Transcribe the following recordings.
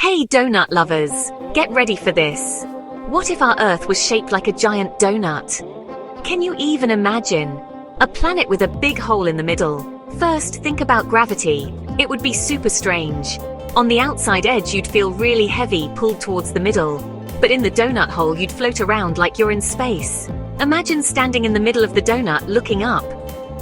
Hey donut lovers, get ready for this. What if our Earth was shaped like a giant donut? Can you even imagine? A planet with a big hole in the middle. First, think about gravity. It would be super strange. On the outside edge you'd feel really heavy pulled towards the middle. But in the donut hole you'd float around like you're in space. Imagine standing in the middle of the donut looking up.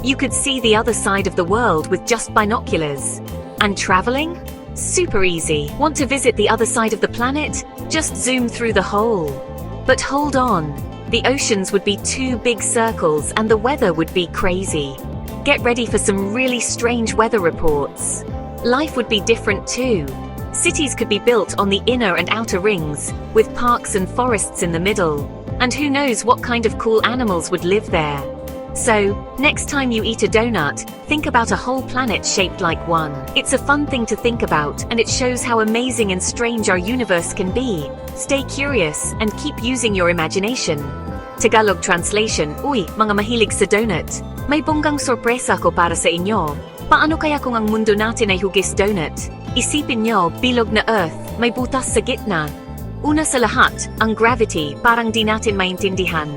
You could see the other side of the world with just binoculars. And traveling? Super easy. Want to visit the other side of the planet? Just zoom through the hole. But hold on. The oceans would be two big circles and the weather would be crazy. Get ready for some really strange weather reports. Life would be different too. Cities could be built on the inner and outer rings, with parks and forests in the middle. And who knows what kind of cool animals would live there. So, next time you eat a donut, think about a whole planet shaped like one. It's a fun thing to think about, and it shows how amazing and strange our universe can be. Stay curious, and keep using your imagination. Tagalog translation, Uy, mga mahilig sa donut. May bonggang sorpresa ko para sa inyo. Paano kaya kung ang mundo natin ay hugis donut? Isipin nyo, bilog na Earth, may butas sa gitna. Una sa lahat, ang gravity, parang di natin maintindihan.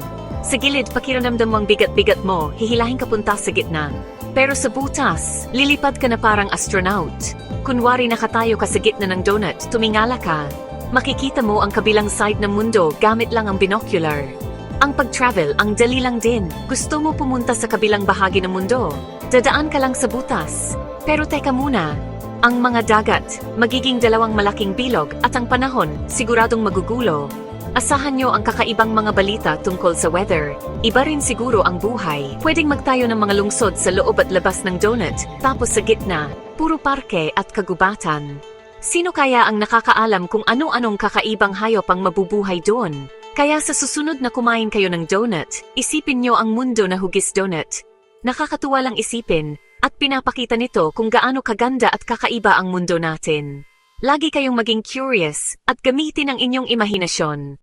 Sa gilid, pakiramdam mo ang bigat-bigat mo, hihilahin ka punta sa gitna. Pero sa butas, lilipad ka na parang astronaut. Kunwari nakatayo ka sa gitna ng donut, tumingala ka. Makikita mo ang kabilang side ng mundo gamit lang ang binocular. Ang pag-travel, ang dali lang din. Gusto mo pumunta sa kabilang bahagi ng mundo? Dadaan ka lang sa butas. Pero teka muna, ang mga dagat, magiging dalawang malaking bilog at ang panahon, siguradong magugulo. Asahan nyo ang kakaibang mga balita tungkol sa weather. Iba rin siguro ang buhay. Pwedeng magtayo ng mga lungsod sa loob at labas ng donut, tapos sa gitna, puro parke at kagubatan. Sino kaya ang nakakaalam kung ano-anong kakaibang hayop ang mabubuhay doon? Kaya sa susunod na kumain kayo ng donut, isipin nyo ang mundo na hugis donut. Nakakatuwa lang isipin, at pinapakita nito kung gaano kaganda at kakaiba ang mundo natin. Lagi kayong maging curious, at gamitin ang inyong imahinasyon.